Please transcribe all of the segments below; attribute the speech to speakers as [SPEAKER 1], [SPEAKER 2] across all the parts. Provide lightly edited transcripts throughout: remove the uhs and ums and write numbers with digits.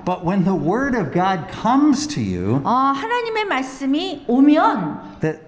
[SPEAKER 1] But when the word of God comes to you,
[SPEAKER 2] 하나님의 말씀이 오면
[SPEAKER 1] that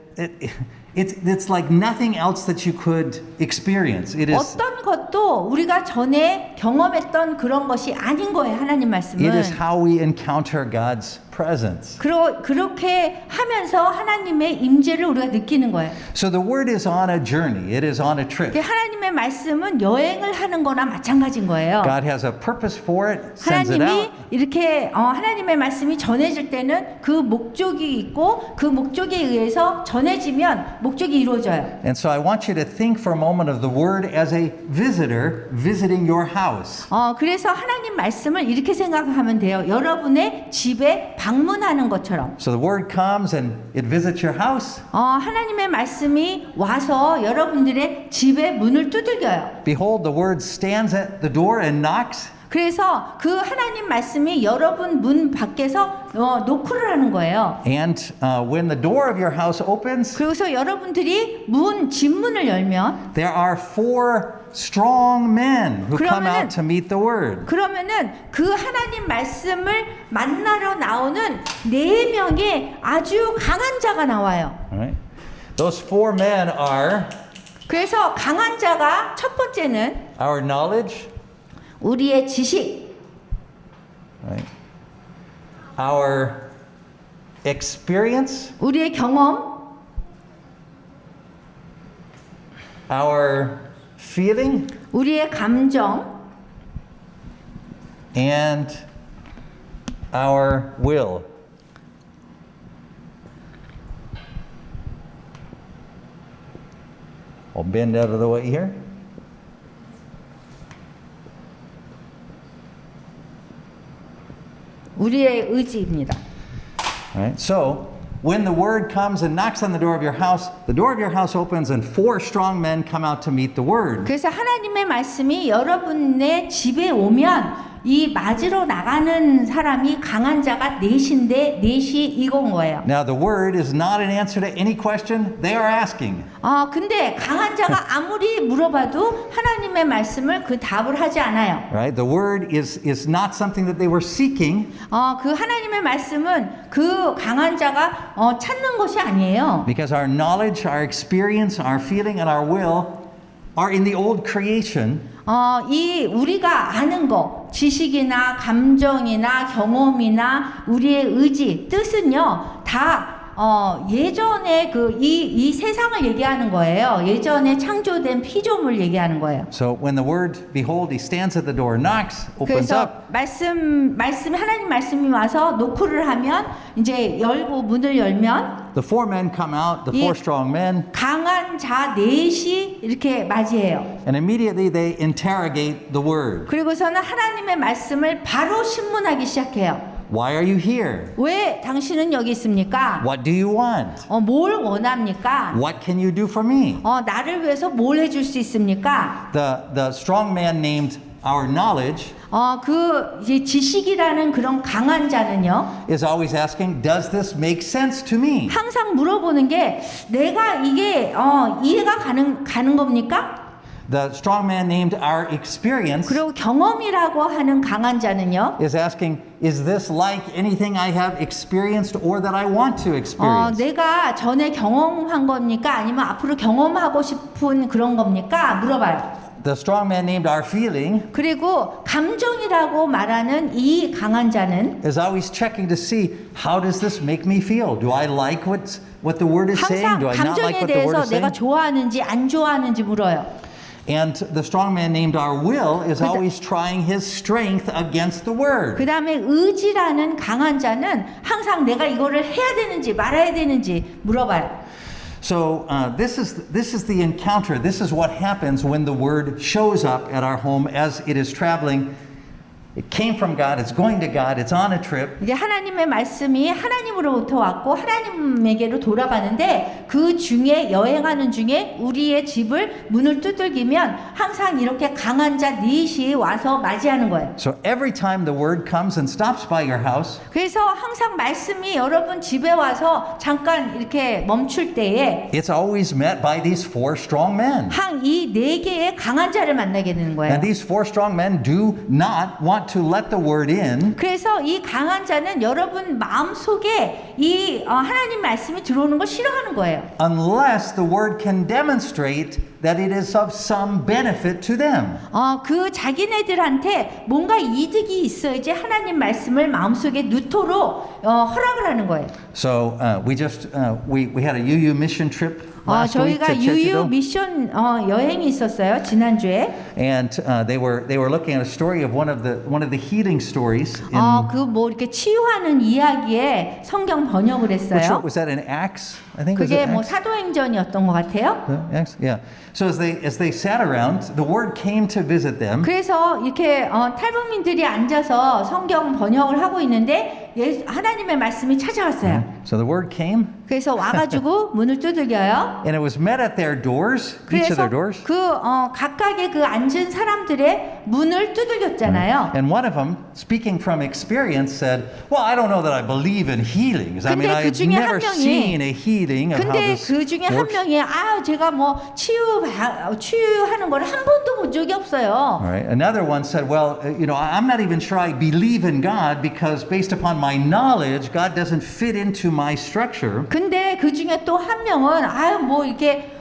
[SPEAKER 1] it's like nothing else that you could experience. It is
[SPEAKER 2] 어떤 것도 우리가 전에 경험했던 그런 것이 아닌 거예요. 하나님 말씀은.
[SPEAKER 1] it is how we encounter God's presence.
[SPEAKER 2] 그렇게 하면서 하나님의 임재를 우리가 느끼는 거예요.
[SPEAKER 1] So the word is on a journey. It is on a trip.
[SPEAKER 2] 하나님의 말씀은 여행을 하는 거나 마찬가지인 거예요.
[SPEAKER 1] God has a purpose for it, sends it
[SPEAKER 2] 하나님이
[SPEAKER 1] out.
[SPEAKER 2] 이렇게 하나님의 말씀이 전해질 때는 그 목적이 있고 그 목적에 의해서 전해지면 목적이 이루어져요.
[SPEAKER 1] And so I want you to think for a moment of the word as a visitor visiting your house.
[SPEAKER 2] 그래서 하나님 말씀을 이렇게 생각하면 돼요. 여러분의 집에 방문하는 것처럼.
[SPEAKER 1] So the word comes and it visits your house.
[SPEAKER 2] 하나님의 말씀이 와서 여러분들의 집의 문을 두들겨요.
[SPEAKER 1] Behold, the word stands at the door and knocks.
[SPEAKER 2] 그래서 그 하나님 말씀이 여러분 문 밖에서 노크를 하는 거예요.
[SPEAKER 1] And when the door of your house opens,
[SPEAKER 2] 그래서 여러분들이 집 문을 열면
[SPEAKER 1] there are 4 strong men who come
[SPEAKER 2] 그러면은-
[SPEAKER 1] out to meet the word.
[SPEAKER 2] 그러면은 그 하나님 말씀을 만나러 나오는 4명의 아주 강한 자가 나와요.
[SPEAKER 1] All right? Those 4 men are
[SPEAKER 2] 그래서 강한 자가 첫 번째는
[SPEAKER 1] our knowledge,
[SPEAKER 2] 우리의 지식,
[SPEAKER 1] right? Our experience,
[SPEAKER 2] 우리의 경험,
[SPEAKER 1] our feeling,
[SPEAKER 2] 우리의 감정,
[SPEAKER 1] and our will. I'll bend out of the way here.
[SPEAKER 2] 우리의 의지입니다.
[SPEAKER 1] All right? So, when the word comes and knocks on the door of your house opens and 4 strong men come out to meet the word.
[SPEAKER 2] 그래서 하나님의 말씀이 여러분의 집에 오면 이 맞으러 나가는 사람이 강한 자가 넷인데 넷이 이건 거예요.
[SPEAKER 1] Now, the word is not an answer to any question they are asking.
[SPEAKER 2] 근데 강한 자가 아무리 물어봐도 하나님의 말씀을 그 답을 하지 않아요.
[SPEAKER 1] Right? The word is not something that they were seeking
[SPEAKER 2] 그 하나님의 말씀은 그 강한 자가 찾는 것이 아니에요.
[SPEAKER 1] because our knowledge, our experience, our feeling, and our will are in the old creation.
[SPEAKER 2] 이 우리가 아는 거, 지식이나 감정이나 경험이나 우리의 의지, 뜻은요, 다 예전에 이 세상을 얘기하는 거예요. 예전에 창조된 피조물 얘기하는 거예요.
[SPEAKER 1] So when the word, behold, he stands at the door, knocks, opens
[SPEAKER 2] 그래서
[SPEAKER 1] up.
[SPEAKER 2] 하나님 말씀이 와서 노크를 하면 이제 열고 문을 열면
[SPEAKER 1] The 4 men come out, the 4 strong men,
[SPEAKER 2] 강한 자 넷이 이렇게 맞이해요.
[SPEAKER 1] and immediately they interrogate the word.
[SPEAKER 2] 그리고서는 하나님의 말씀을 바로 신문하기 시작해요.
[SPEAKER 1] Why are you here?
[SPEAKER 2] 왜 당신은 여기 있습니까?
[SPEAKER 1] What do you want?
[SPEAKER 2] 뭘 원합니까?
[SPEAKER 1] What can you do for me?
[SPEAKER 2] 나를 위해서 뭘 해줄 수 있습니까?
[SPEAKER 1] The strong man named our knowledge
[SPEAKER 2] 이제 지식이라는 그런 강한 자는요,
[SPEAKER 1] is always asking, does this make sense to me?
[SPEAKER 2] 항상 물어보는 게 내가 이게 이해가 가는 겁니까?
[SPEAKER 1] The strong man named our experience
[SPEAKER 2] 그리고 경험이라고 하는 강한 자는요,
[SPEAKER 1] is asking, is this like anything I have experienced or that I want to experience?
[SPEAKER 2] 내가 전에 경험한 겁니까? 아니면 앞으로 경험하고 싶은 그런 겁니까? 물어봐요.
[SPEAKER 1] The strong man named our feeling
[SPEAKER 2] 그리고 감정이라고 말하는 이 강한 자는
[SPEAKER 1] is always checking to see, how does this make me feel? Do I like what the word is saying?
[SPEAKER 2] 항상
[SPEAKER 1] Do I not like
[SPEAKER 2] 감정에
[SPEAKER 1] what the word
[SPEAKER 2] 대해서
[SPEAKER 1] is
[SPEAKER 2] 내가
[SPEAKER 1] saying?
[SPEAKER 2] 좋아하는지 안 좋아하는지 물어요.
[SPEAKER 1] And the strong man named our will is always trying his strength against the word.
[SPEAKER 2] 그 다음에 의지라는 강한 자는 항상 내가 이거를 해야 되는지 말아야 되는지 물어봐요.
[SPEAKER 1] So this is the encounter. This is what happens when the word shows up at our home as it is traveling. It came from God. It's going to God. It's on a trip.
[SPEAKER 2] 이제 하나님의 말씀이 하나님으로부터 왔고 하나님에게로 돌아가는데 그 중에 여행하는 중에 우리의 집을 문을 두들기면 항상 이렇게 강한 자 넷이 와서 맞이하는 거예요.
[SPEAKER 1] So every time the word comes and stops by your house,
[SPEAKER 2] 그래서 항상 말씀이 여러분 집에 와서 잠깐 이렇게 멈출 때에
[SPEAKER 1] it's always met by these 4 strong men.
[SPEAKER 2] 이 4개의 강한 자를 만나게 되는 거예요.
[SPEAKER 1] And these 4 strong men do not want want to let the word in
[SPEAKER 2] 그래서 이 강한 자는 여러분 마음속에 이 하나님 말씀이 들어오는 걸 싫어하는 거예요.
[SPEAKER 1] unless the word can demonstrate that it is of some benefit to them.
[SPEAKER 2] 그 자기네들한테 뭔가 이득이 있어야지 하나님 말씀을 마음속에 넣도록 허락을 하는 거예요.
[SPEAKER 1] So we had a UU mission trip last week
[SPEAKER 2] 저희가
[SPEAKER 1] to
[SPEAKER 2] 유유
[SPEAKER 1] Jeju-do,
[SPEAKER 2] 미션 여행이 있었어요 지난주에.
[SPEAKER 1] and they were looking at a story of one of the healing stories in
[SPEAKER 2] 그 뭐 이렇게 치유하는 이야기에 성경 번역을
[SPEAKER 1] which
[SPEAKER 2] 했어요.
[SPEAKER 1] was that in Acts? I think was
[SPEAKER 2] 그게
[SPEAKER 1] it
[SPEAKER 2] 뭐
[SPEAKER 1] Acts?
[SPEAKER 2] 사도행전이었던 것 같아요.
[SPEAKER 1] Acts? Yeah. So as they sat around, the word came to visit them.
[SPEAKER 2] 그래서 이렇게 탈북민들이 앉아서 성경 번역을 하고 있는데 하나님의 말씀이 찾아왔어요.
[SPEAKER 1] So the word came,
[SPEAKER 2] 그래서 와가지고 문을 두들겨요.
[SPEAKER 1] and it was met at their doors, each of
[SPEAKER 2] 그래서
[SPEAKER 1] their doors.
[SPEAKER 2] 각각의 그 앉은 사람들의 문을 두들겼잖아요.
[SPEAKER 1] And one of them, speaking from experience, said, "Well, I don't know that I believe in healings. I mean,
[SPEAKER 2] 근데 그
[SPEAKER 1] I've
[SPEAKER 2] 중에
[SPEAKER 1] never
[SPEAKER 2] 한 명이-
[SPEAKER 1] seen a healing of how
[SPEAKER 2] 근데
[SPEAKER 1] this
[SPEAKER 2] 그 중에 한
[SPEAKER 1] works."
[SPEAKER 2] 명이 제가 뭐 치유하는 걸 한 번도 본 적이 없어요.
[SPEAKER 1] All right. Another one said, "Well, I'm not even sure I believe in God because based upon my knowledge, God doesn't fit into my structure."
[SPEAKER 2] 근데 그 중에 또 한 명은 뭐 이렇게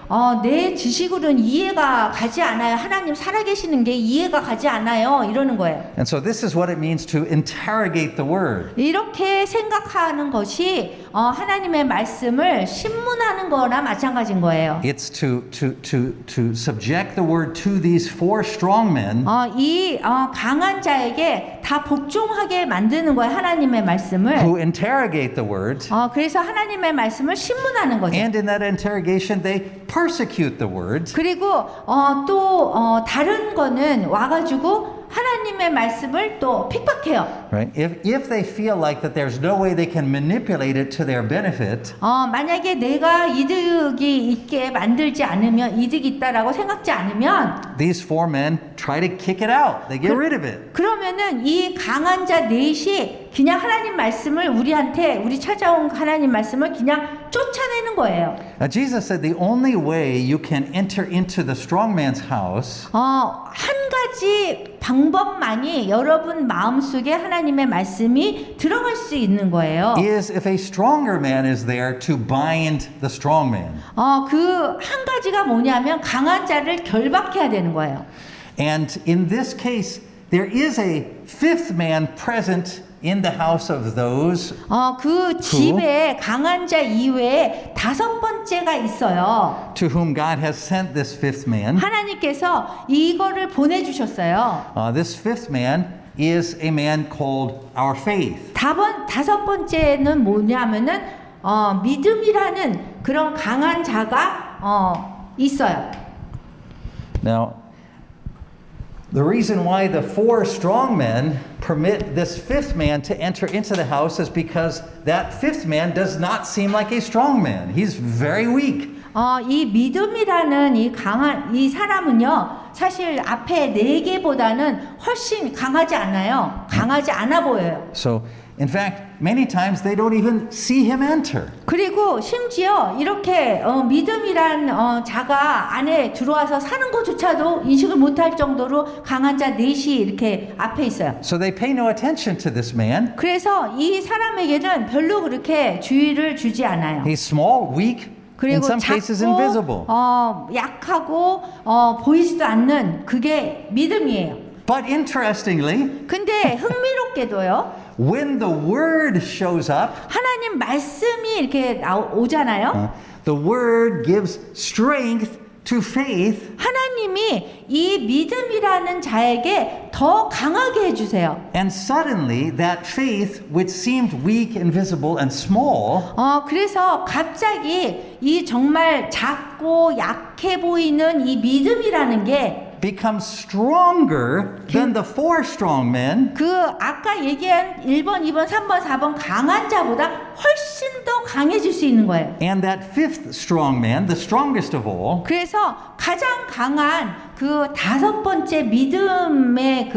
[SPEAKER 2] 내 지식으로는 이해가 가지 않아요. 하나님 살아계시는 게 이해가 가지 않아요. 이러는 거예요.
[SPEAKER 1] And so this is what it means to interrogate the word.
[SPEAKER 2] 이렇게 생각하는 것이 하나님의 말씀을 신문하는 거나 마찬가지인 거예요.
[SPEAKER 1] It's to subject the word to these four strong men
[SPEAKER 2] 이 강한 자에게 다 복종하게 만드는 거예요. 하나님의 말씀을.
[SPEAKER 1] who interrogate the word.
[SPEAKER 2] 그래서 하나님의 말씀을 신문하는 거죠.
[SPEAKER 1] And in that interrogation, they persecute the word.
[SPEAKER 2] 그리고 또 다른 거는 와가지고 하나님의 말씀을 또 핍박해요.
[SPEAKER 1] Right? If they feel like that there's no way they can manipulate it to their benefit,
[SPEAKER 2] 만약에 내가 이득이 있게 만들지 않으면 이득이 있다라고 생각지 않으면
[SPEAKER 1] these four men try to kick it out. They get rid of it.
[SPEAKER 2] 그러면은 이 강한 자 넷이 그냥 하나님 말씀을 우리 찾아온 하나님 말씀을 그냥 쫓아내는 거예요.
[SPEAKER 1] Now, Jesus said the only way you can enter into the strong man's house
[SPEAKER 2] 한 가지 방법만이 여러분 마음속에 하나님의 말씀이 들어갈 수 있는 거예요.
[SPEAKER 1] is if a stronger man is there to bind the strong man.
[SPEAKER 2] 그 한 가지가 뭐냐면 강한 자를 결박해야 되는 거예요.
[SPEAKER 1] And in this case, there is a fifth man present in the house of those
[SPEAKER 2] 그 집에 강한 자 이외에 다섯 번째가 있어요.
[SPEAKER 1] to whom God has sent this fifth man.
[SPEAKER 2] 하나님께서 이거를 보내주셨어요.
[SPEAKER 1] This fifth man is a man called our faith.
[SPEAKER 2] 다섯 번째는 뭐냐면은 믿음이라는 그런 강한 자가 있어요.
[SPEAKER 1] Now, the reason why the four strong men permit this fifth man to enter into the house is because that fifth man does not seem like a strong man. He's very weak.
[SPEAKER 2] 이 믿음이라는 이 사람은요, 사실 앞에 네 개보다는 훨씬 강하지 않아요. 강하지 않아 보여요.
[SPEAKER 1] So, in fact, many times they don't even see him enter.
[SPEAKER 2] 그리고 심지어 이렇게 믿음이란 자가 안에 들어와서 사는 것조차도 인식을 못할 정도로 강한 자 넷이 이렇게 앞에 있어요.
[SPEAKER 1] So they pay no attention to this man.
[SPEAKER 2] 그래서 이 사람에게는 별로 그렇게 주의를 주지 않아요.
[SPEAKER 1] He's small, weak, in
[SPEAKER 2] 그리고
[SPEAKER 1] some cases invisible.
[SPEAKER 2] 작고 약하고 보이지도 않는 그게 믿음이에요.
[SPEAKER 1] But interestingly,
[SPEAKER 2] 근데 흥미롭게도요.
[SPEAKER 1] when the word shows up,
[SPEAKER 2] 하나님 말씀이 이렇게 오잖아요.
[SPEAKER 1] the word gives strength to faith.
[SPEAKER 2] 하나님이 이 믿음이라는 자에게 더 강하게 해주세요.
[SPEAKER 1] And suddenly, that faith, which seemed weak, invisible, and small,
[SPEAKER 2] 그래서 갑자기 이 정말 작고 약해 보이는 이 믿음이라는 게
[SPEAKER 1] becomes stronger than the four strong men
[SPEAKER 2] 그 아까 얘기한 1번, 2번, 3번, 4번 강한 자보다 훨씬 더 강해질 수 있는 거예요.
[SPEAKER 1] and that fifth strong man, the strongest of all,
[SPEAKER 2] 그래서 가장 강한 그 다섯 번째 믿음의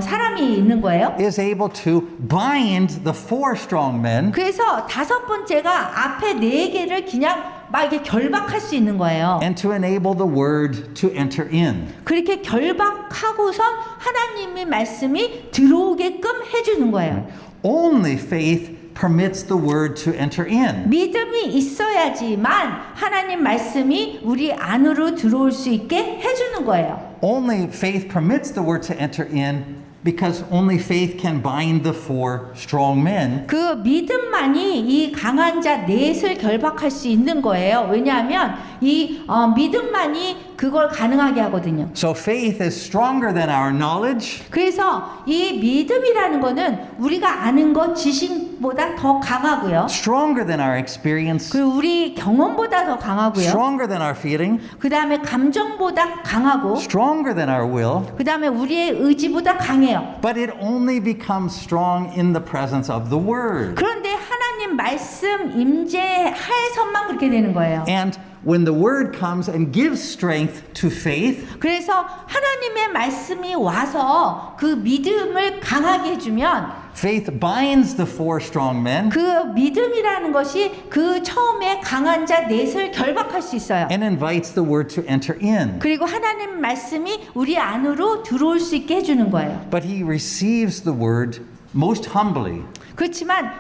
[SPEAKER 2] 사람이 있는 거예요.
[SPEAKER 1] is able to bind the four strong men
[SPEAKER 2] 그래서 다섯 번째가 앞에 네 개를 그냥 막 이렇게 결박할 수 있는 거예요.
[SPEAKER 1] and to enable the word to enter in.
[SPEAKER 2] 그렇게 결박하고선 하나님의 말씀이 들어오게끔 해주는 거예요.
[SPEAKER 1] Only faith permits the word to enter in.
[SPEAKER 2] 믿음이 있어야지만 하나님 말씀이 우리 안으로 들어올 수 있게 해주는 거예요.
[SPEAKER 1] Only faith permits the word to enter in because only faith can bind the four strong men.
[SPEAKER 2] 그 믿음만이 이 강한 자 넷을 결박할 수 있는 거예요. 왜냐하면 이 믿음만이 그걸 가능하게 하거든요.
[SPEAKER 1] So faith is stronger than our knowledge,
[SPEAKER 2] 그래서 이 믿음이라는 거는 우리가 아는 것 지식보다 더 강하고요.
[SPEAKER 1] stronger than our experience,
[SPEAKER 2] 그리고 우리 경험보다 더 강하고요.
[SPEAKER 1] stronger than our feeling,
[SPEAKER 2] 그 다음에 감정보다 강하고,
[SPEAKER 1] stronger than our will.
[SPEAKER 2] 그 다음에 우리의 의지보다 강해요.
[SPEAKER 1] But it only becomes strong in the presence of the word.
[SPEAKER 2] 그런데 하나님 말씀 임재하에서만 그렇게 되는 거예요.
[SPEAKER 1] And when the word comes and gives strength to faith,
[SPEAKER 2] 그래서 하나님의 말씀이 와서 그 믿음을 강하게 해주면
[SPEAKER 1] faith binds the four strong men
[SPEAKER 2] 그 믿음이라는 것이 그 처음에 강한 자 넷을 결박할 수 있어요.
[SPEAKER 1] and invites the word to enter in.
[SPEAKER 2] 그리고 하나님 말씀이 우리 안으로 들어올 수 있게 해주는 거예요.
[SPEAKER 1] But he receives the word most humbly.
[SPEAKER 2] 그렇지만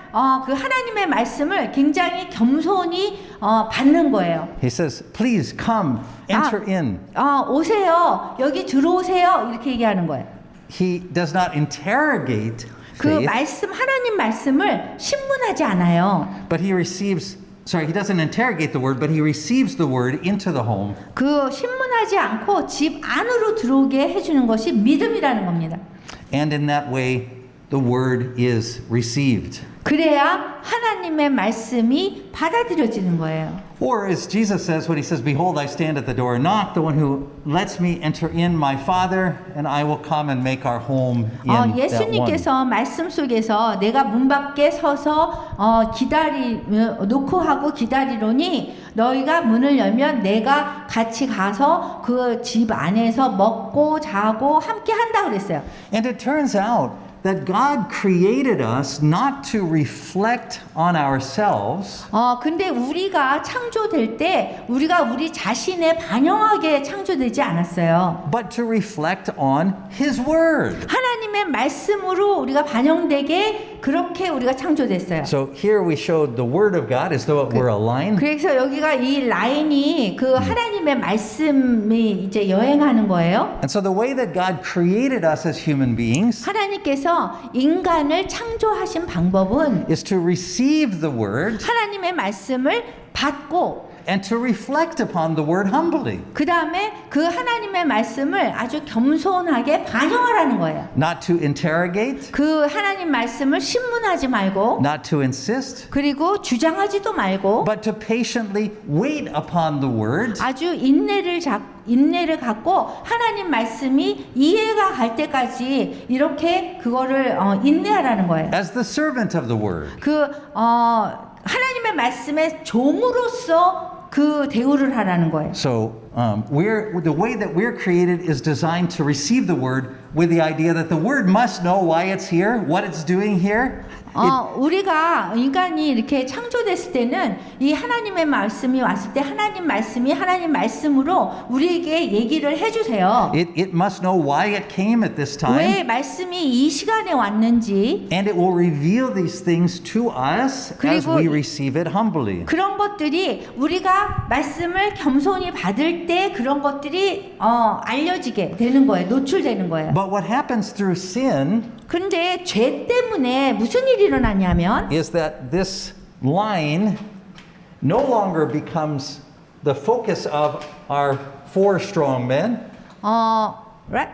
[SPEAKER 2] 그 하나님의 말씀을 굉장히 겸손히 받는 거예요.
[SPEAKER 1] He says, please come, enter in.
[SPEAKER 2] 오세요. 여기 들어오세요. 이렇게 얘기하는 거예요.
[SPEAKER 1] He does not interrogate
[SPEAKER 2] 그
[SPEAKER 1] faith,
[SPEAKER 2] 말씀, 하나님 말씀을 신문하지 않아요.
[SPEAKER 1] but he receives, he doesn't interrogate the word, but he receives the word into the home.
[SPEAKER 2] 그 신문하지 않고 집 안으로 들어오게 해주는 것이 믿음이라는 겁니다.
[SPEAKER 1] And in that way, the word is received.
[SPEAKER 2] 그래야 하나님의 말씀이 받아들여지는 거예요.
[SPEAKER 1] Or as Jesus says when he says, behold, I stand at the door and knock, the one who lets me enter in, my Father, and I will come and make our home in that one.
[SPEAKER 2] 예수님께서 말씀 속에서 내가 문 밖에 서서 놓고 하고 기다리노니 너희가 문을 열면 내가 같이 가서 그 집 안에서 먹고 자고 함께 한다 그랬어요.
[SPEAKER 1] And it turns out that God created us not to reflect on ourselves,
[SPEAKER 2] 근데 우리가 창조될 때 우리가 우리 자신에 반영하게 창조되지 않았어요.
[SPEAKER 1] but to reflect on His Word.
[SPEAKER 2] 하나님의 말씀으로 우리가 반영되게 그렇게 우리가 창조됐어요.
[SPEAKER 1] So here we showed the Word of God as though it were a line.
[SPEAKER 2] 그래서 여기가 이 라인이 그 하나님의 말씀이 이제 여행하는 거예요.
[SPEAKER 1] And so the way that God created us as human beings
[SPEAKER 2] 하나님께서 인간을 창조하신 방법은
[SPEAKER 1] is to receive the Word
[SPEAKER 2] 하나님의 말씀을 받고
[SPEAKER 1] and to reflect upon the Word humbly.
[SPEAKER 2] 그 다음에 그 하나님의 말씀을 아주 겸손하게 반영하라는 거예요.
[SPEAKER 1] Not to interrogate,
[SPEAKER 2] 그 하나님 말씀을 신문하지 말고
[SPEAKER 1] not to insist,
[SPEAKER 2] 그리고 주장하지도 말고
[SPEAKER 1] but to patiently wait upon the Word
[SPEAKER 2] 아주 인내를 갖고 하나님 말씀이 이해가 갈 때까지 이렇게 그거를 인내하라는 거예요.
[SPEAKER 1] as the servant of the Word.
[SPEAKER 2] 하나님의 말씀의 종으로서 그 대우를 하라는 거예요.
[SPEAKER 1] So the way that we're created is designed to receive the Word with the idea that the Word must know why it's here, what it's doing here.
[SPEAKER 2] 우리가 인간이 이렇게 창조됐을 때는 이 하나님의 말씀이 왔을 때 하나님 말씀이 하나님 말씀으로 우리에게 얘기를 해주세요.
[SPEAKER 1] It must know why it came at this time.
[SPEAKER 2] 왜 말씀이 이 시간에 왔는지
[SPEAKER 1] And it will reveal these things to us as we receive it humbly.
[SPEAKER 2] 그런 것들이 우리가 말씀을 겸손히 받을 때 그런 것들이 알려지게 되는 거예요. 노출되는 거예요.
[SPEAKER 1] But what happens through sin
[SPEAKER 2] 그런데 죄 때문에 무슨 일이 일어나냐면
[SPEAKER 1] is that this line no longer becomes the focus of our four strong men.
[SPEAKER 2] right?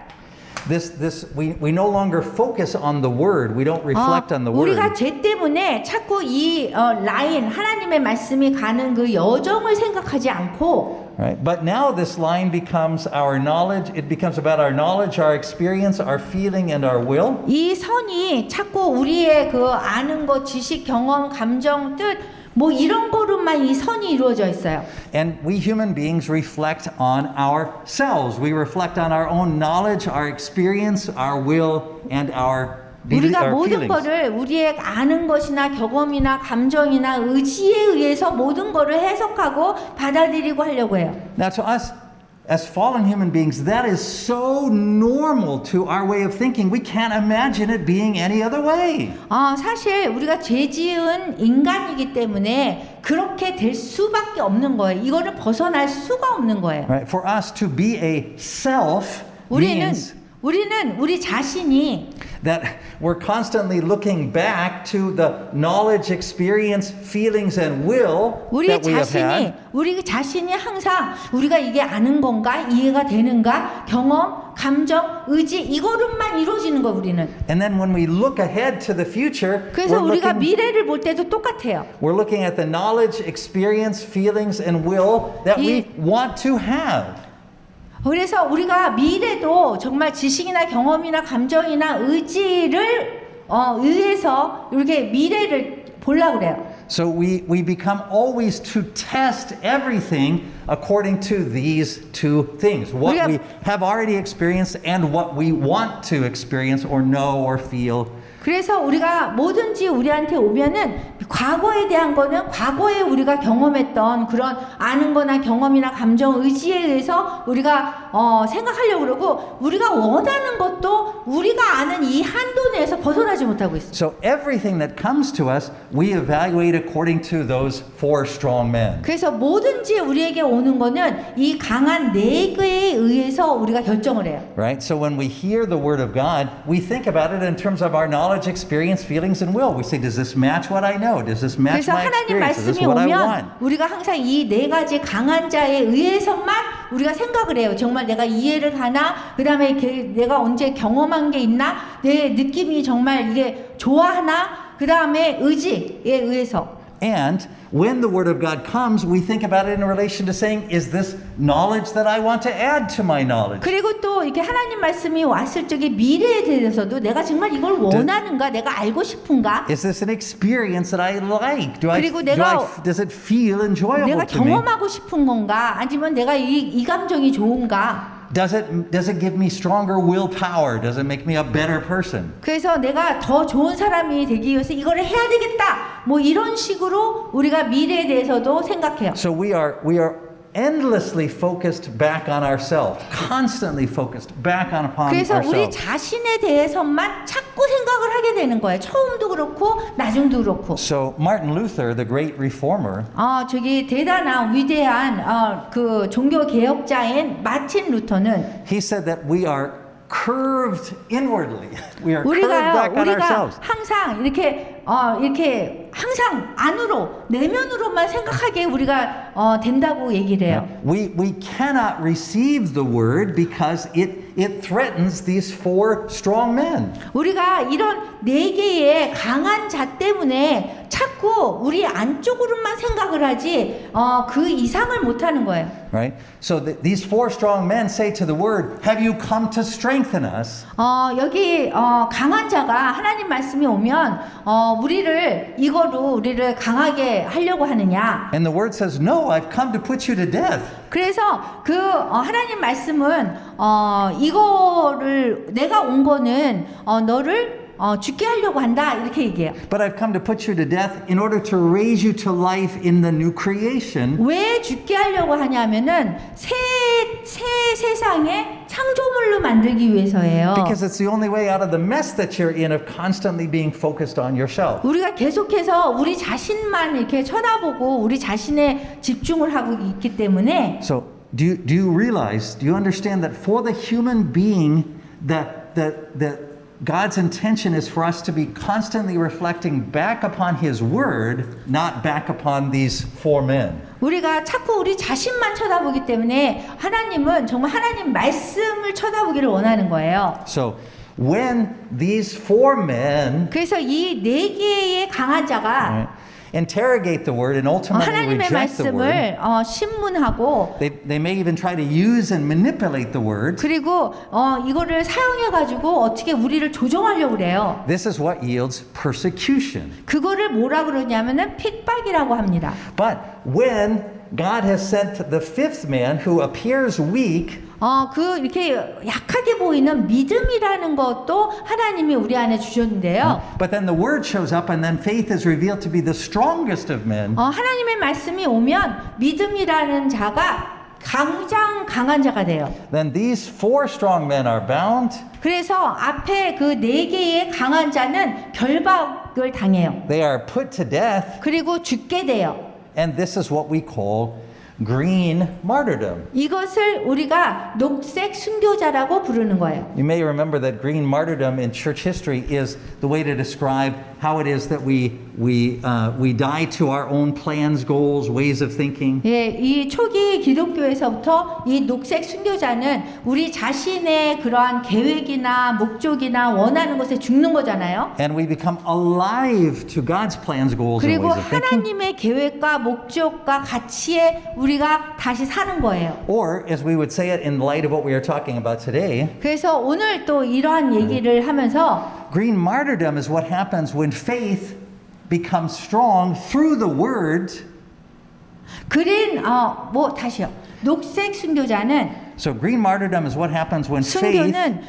[SPEAKER 1] We no longer focus on the word. We don't reflect on the word.
[SPEAKER 2] 우리가 죄 때문에 자꾸 이 라인 하나님의 말씀이 가는 그 여정을 생각하지 않고
[SPEAKER 1] Right? But now this line becomes our knowledge. It becomes about our knowledge, our experience, our feeling, and our will.
[SPEAKER 2] 이 선이 자꾸 우리의 그 아는 것, 지식, 경험, 감정, 뜻 뭐 이런 거로만 이 선이 이루어져 있어요.
[SPEAKER 1] And we human beings reflect on ourselves. We reflect on our own knowledge, our experience, our will, and our
[SPEAKER 2] 우리가
[SPEAKER 1] our
[SPEAKER 2] 모든
[SPEAKER 1] feelings.
[SPEAKER 2] 거를 우리의 아는 것이나 경험이나 감정이나 의지에 의해서 모든 거를 해석하고 받아들이고 하려고 해요.
[SPEAKER 1] Now, to us, as fallen human beings, that is so normal to our way of thinking. We can't imagine it being any other way.
[SPEAKER 2] 사실 우리가 죄 지은 인간이기 때문에 그렇게 될 수밖에 없는 거예요. 이거를 벗어날 수가 없는 거예요.
[SPEAKER 1] Right? For us to be a self
[SPEAKER 2] 우리는
[SPEAKER 1] means
[SPEAKER 2] 우리 자신이
[SPEAKER 1] that we're constantly looking back to the knowledge, experience, feelings, and will that we have had.
[SPEAKER 2] 우리 자신이 항상 우리가 이게 아는 건가 이해가 되는가 경험, 감정, 의지 이거로만 이루어지는 거 우리는.
[SPEAKER 1] And then when we look ahead to the future,
[SPEAKER 2] 그래서 우리가
[SPEAKER 1] looking,
[SPEAKER 2] 미래를 볼 때도 똑같아요.
[SPEAKER 1] we're looking at the knowledge, experience, feelings, and will that we want to have.
[SPEAKER 2] 그래서 우리가 미래도 정말 지식이나 경험이나 감정이나 의지를 의해서 이렇게 미래를 보려고 그래요.
[SPEAKER 1] So we become always to test everything according to these two things. What we have already experienced and what we want to experience or know or feel.
[SPEAKER 2] 그래서 우리가 뭐든지 우리한테 오면은 과거에 대한 거는 과거에 우리가 경험했던 그런 아는 거나 경험이나 감정, 의지에 의해서 우리가 생각하려고 그러고 우리가 원하는 것도 우리가 아는 이 한도 내에서 벗어나지 못하고 있어요.
[SPEAKER 1] So everything that comes to us, we evaluate according to those four strong men.
[SPEAKER 2] 그래서 뭐든지 우리에게 오는 거는 이 강한 네 개에 의해서 우리가 결정을 해요.
[SPEAKER 1] Right? So when we hear the word of God, we think about it in terms of our knowledge, experience, feelings, and will. We say, does this match what I know? Does this match
[SPEAKER 2] 그래서
[SPEAKER 1] my
[SPEAKER 2] 하나님
[SPEAKER 1] experience? Is this
[SPEAKER 2] 말씀이
[SPEAKER 1] what I want?
[SPEAKER 2] 오면 우리가 항상 이 네 가지 강한 자에 의해서만 우리가 생각을 해요. 정말 내가 이해를 하나? 그 다음에 내가 언제 경험한 게 있나? 내 느낌이 정말 이게 좋아하나? 그 다음에 의지에 의해서.
[SPEAKER 1] And when the word of God comes, we think about it in relation to saying, is this knowledge that I want to add to my knowledge?
[SPEAKER 2] 그리고 또 이렇게 하나님 말씀이 왔을 적에 미래에 대해서도 내가 정말 이걸 원하는가? 내가 알고 싶은가?
[SPEAKER 1] Is this an experience that I like?
[SPEAKER 2] 그리고
[SPEAKER 1] Does it feel enjoyable
[SPEAKER 2] 내가
[SPEAKER 1] to me?
[SPEAKER 2] 경험하고 싶은 건가? 아니면 내가 이 감정이 좋은가?
[SPEAKER 1] Does it give me stronger willpower? Does it make me a better person?
[SPEAKER 2] 그래서 내가 더 좋은 사람이 되기 위해서 이거를 해야 되겠다. 뭐 이런 식으로 우리가 미래에 대해서도 생각해요.
[SPEAKER 1] So we are endlessly focused back on ourselves, constantly focused back upon
[SPEAKER 2] 그래서 우리
[SPEAKER 1] ourselves.
[SPEAKER 2] 자신에 대해서만 자꾸 생각을 하게 되는 거예요. 처음도 그렇고 나중도 그렇고.
[SPEAKER 1] So Martin Luther, the great reformer,
[SPEAKER 2] 저기 대단한 위대한 그 종교 개혁자인 마틴 루터는
[SPEAKER 1] he said that we are curved inwardly. We are curved back on
[SPEAKER 2] 우리가
[SPEAKER 1] ourselves.
[SPEAKER 2] 항상 이렇게 항상 안으로 내면으로만 생각하게 우리가 된다고 얘기를 해요.
[SPEAKER 1] We cannot receive the word because it threatens these four strong men.
[SPEAKER 2] 우리가 이런 네 개의 강한 자 때문에 자꾸 우리 안쪽으로만 생각을 하지 그 이상을 못 하는 거예요.
[SPEAKER 1] Right? So these four strong men say to the word, have you come to strengthen us?
[SPEAKER 2] 여기 강한 자가 하나님 말씀이 오면 우리를 강하게 하려고 하느냐?
[SPEAKER 1] And the word says, no, I've come to put you to death.
[SPEAKER 2] 그래서 그 하나님 말씀은 이거를 내가 온 거는 너를 죽게 하려고 한다 이렇게 얘기해요.
[SPEAKER 1] But I've come to put you to death in order to raise you to life in the new creation.
[SPEAKER 2] 왜 죽게 하려고 하냐면은 새 세상에 창조물로 만들기 위해서예요.
[SPEAKER 1] Because it's the only way out of the mess that you're in of constantly being focused on yourself.
[SPEAKER 2] 우리가 계속해서 우리 자신만 이렇게 쳐다보고 우리 자신에 집중을 하고 있기 때문에
[SPEAKER 1] So do you realize, do you understand that for the human being, that God's intention is for us to be constantly reflecting back upon His Word, not back upon these four men.
[SPEAKER 2] 우리가 자꾸 우리 자신만 쳐다보기 때문에 하나님은 정말 하나님 말씀을 쳐다보기를 원하는 거예요.
[SPEAKER 1] So when these four men
[SPEAKER 2] 그래서 이 네 개의 강한 자가
[SPEAKER 1] interrogate the Word and ultimately
[SPEAKER 2] 하나님의
[SPEAKER 1] reject the Word,
[SPEAKER 2] 말씀을 신문하고
[SPEAKER 1] they may even try to use and manipulate the Word.
[SPEAKER 2] 그리고 이거를 사용해 가지고 어떻게 우리를 조종하려고 그래요.
[SPEAKER 1] This is what yields persecution.
[SPEAKER 2] 그거를 뭐라 그러냐면은 핍박이라고 합니다.
[SPEAKER 1] But when God has sent the fifth man who appears weak,
[SPEAKER 2] 그 이렇게 약하게 보이는 믿음이라는 것도 하나님이 우리 안에 주셨는데요.
[SPEAKER 1] But then the word shows up and then faith is revealed to be the strongest of men.
[SPEAKER 2] 하나님의 말씀이 오면 믿음이라는 자가 가장 강한 자가 돼요.
[SPEAKER 1] Then these 4 strong men are bound.
[SPEAKER 2] 그래서 앞에 그 4개의 강한 자는 결박을 당해요.
[SPEAKER 1] They are put to death.
[SPEAKER 2] 그리고 죽게 돼요.
[SPEAKER 1] And this is what we call green martyrdom.
[SPEAKER 2] 이것을 우리가 녹색 순교자라고 부르는 거예요.
[SPEAKER 1] You may remember that green martyrdom in church history is the way to describe how it is that we die to our own plans, goals, ways of thinking.
[SPEAKER 2] 예, 이 초기 기독교에서부터 이 녹색 순교자는 우리 자신의 그러한 계획이나 목적이나 원하는 것에 죽는 거잖아요.
[SPEAKER 1] And we become alive to God's plans, goals, and
[SPEAKER 2] 그리고
[SPEAKER 1] ways of thinking.
[SPEAKER 2] 하나님의 계획과 목적과 가치에 우리가 다시 사는 거예요.
[SPEAKER 1] Or, as we would say it in light of what we are talking about today,
[SPEAKER 2] 그래서 오늘 또 이러한 얘기를 하면서
[SPEAKER 1] green martyrdom is what happens when faith becomes strong through the word.
[SPEAKER 2] 다시요. 녹색 순교자는
[SPEAKER 1] So green martyrdom is what happens when faith
[SPEAKER 2] 순교는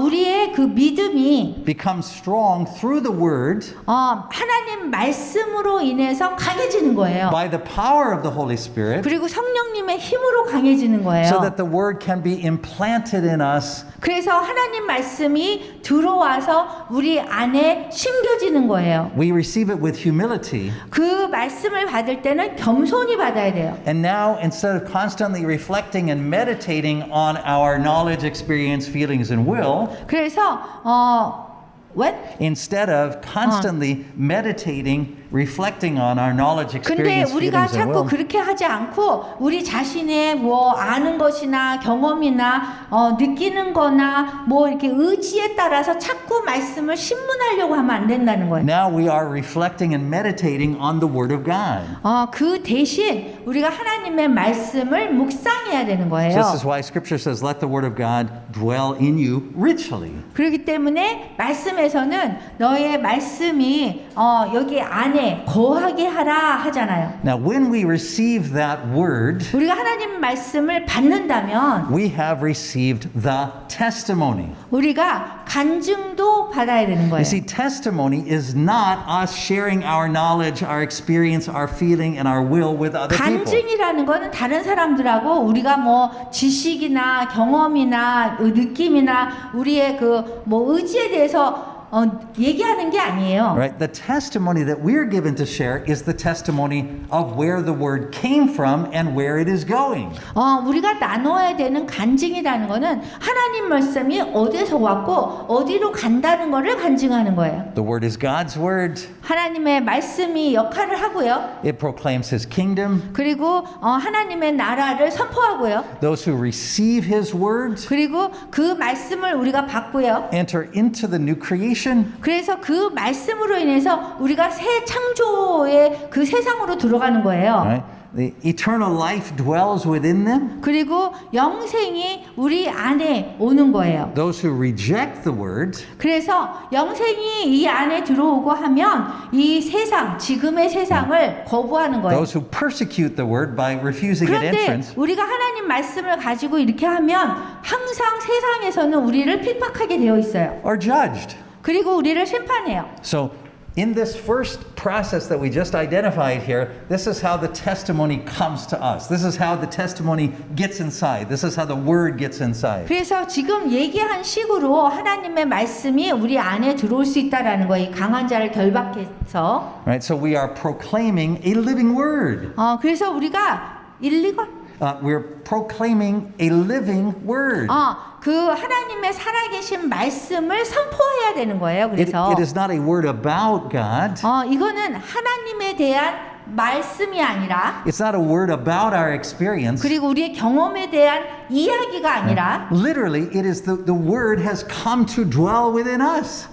[SPEAKER 2] 우리의 그 믿음이
[SPEAKER 1] becomes strong through the word
[SPEAKER 2] 하나님 말씀으로 인해서 강해지는 거예요.
[SPEAKER 1] by the power of the Holy Spirit,
[SPEAKER 2] 그리고 성령님의 힘으로 강해지는 거예요.
[SPEAKER 1] so that the word can be implanted in us.
[SPEAKER 2] 그래서 하나님 말씀이 들어와서 우리 안에 심겨지는 거예요.
[SPEAKER 1] We receive it with humility.
[SPEAKER 2] 그 말씀을 받을 때는 겸손히 받아야 돼요.
[SPEAKER 1] And now, instead of constantly reflecting and meditating on our knowledge, experience, feelings, and will,
[SPEAKER 2] 그래서 what?
[SPEAKER 1] instead of constantly meditating, reflecting on our knowledge,
[SPEAKER 2] 근데
[SPEAKER 1] experience,
[SPEAKER 2] 우리가
[SPEAKER 1] feelings, and
[SPEAKER 2] 자꾸
[SPEAKER 1] will,
[SPEAKER 2] 그렇게 하지 않고 우리 자신의 뭐 아는 것이나 경험이나 느끼는 거나 뭐 이렇게 의지에 따라서 자꾸 말씀을 신문하려고 하면 안 된다는 거예요.
[SPEAKER 1] now we are reflecting and meditating on the Word of God.
[SPEAKER 2] 그 대신 우리가 하나님의 말씀을 묵상해야 되는 거예요.
[SPEAKER 1] This is why Scripture says, "Let the Word of God dwell in you richly."
[SPEAKER 2] 그렇기 때문에 말씀에서는 너의 말씀이 여기 안에 거하게 하라 하잖아요.
[SPEAKER 1] Now, when we receive that Word,
[SPEAKER 2] 우리가 하나님 말씀을 받는다면
[SPEAKER 1] we have received the testimony.
[SPEAKER 2] 우리가 간증도 받아야 되는 거예요.
[SPEAKER 1] You see, testimony is not us sharing our knowledge, our experience, our feeling, and our will with other people.
[SPEAKER 2] 간증이라는 거는 다른 사람들하고 우리가 뭐 지식이나 경험이나 느낌이나 우리의 그 뭐 의지에 대해서 얘기하는 게 아니에요.
[SPEAKER 1] Right? The testimony that we're given to share is the testimony of where the word came from and where it is going.
[SPEAKER 2] 우리가 나눠야 되는 간증이라는 거는 하나님 말씀이 어디서 왔고 어디로 간다는 거를 간증하는 거예요.
[SPEAKER 1] The word is God's word.
[SPEAKER 2] 하나님의 말씀이 역할을 하고요.
[SPEAKER 1] It proclaims his kingdom.
[SPEAKER 2] 그리고 하나님의 나라를 선포하고요.
[SPEAKER 1] Those who receive his word
[SPEAKER 2] 그리고 그 말씀을 우리가 받고요.
[SPEAKER 1] enter into the new creation.
[SPEAKER 2] 그래서 그 말씀으로 인해서 우리가 새 창조의 그 세상으로 들어가는 거예요.
[SPEAKER 1] Right? The eternal life dwells within them.
[SPEAKER 2] 그리고 영생이 우리 안에 오는 거예요.
[SPEAKER 1] Those who reject the word
[SPEAKER 2] 그래서 영생이 이 안에 들어오고 하면 이 세상, 지금의 세상을 거부하는 거예요.
[SPEAKER 1] those who persecute the word by refusing it
[SPEAKER 2] 그런데
[SPEAKER 1] entrance
[SPEAKER 2] 우리가 하나님 말씀을 가지고 이렇게 하면 항상 세상에서는 우리를 핍박하게 되어 있어요.
[SPEAKER 1] are judged.
[SPEAKER 2] 그리고 우리를 심판해요.
[SPEAKER 1] So, in this first process that we just identified here, this is how the testimony comes to us. This is how the testimony gets inside. This is how the word gets inside.
[SPEAKER 2] 그래서 지금 얘기한 식으로 하나님의 말씀이 우리 안에 들어올 수 있다라는 거예요. 이 강한 자를 결박해서.
[SPEAKER 1] Right? So we are proclaiming a living word.
[SPEAKER 2] 그래서 우리가
[SPEAKER 1] We're proclaiming a living word.
[SPEAKER 2] 그 하나님의 살아계신 말씀을 선포해야 되는 거예요. 그래서
[SPEAKER 1] It is not a word about God.
[SPEAKER 2] 이거는 하나님에 대한 말씀이 아니라
[SPEAKER 1] It's not a word about our experience.
[SPEAKER 2] 그리고 우리의 경험에 대한 이야기가 아니라
[SPEAKER 1] Literally, it is the word has come to dwell within us.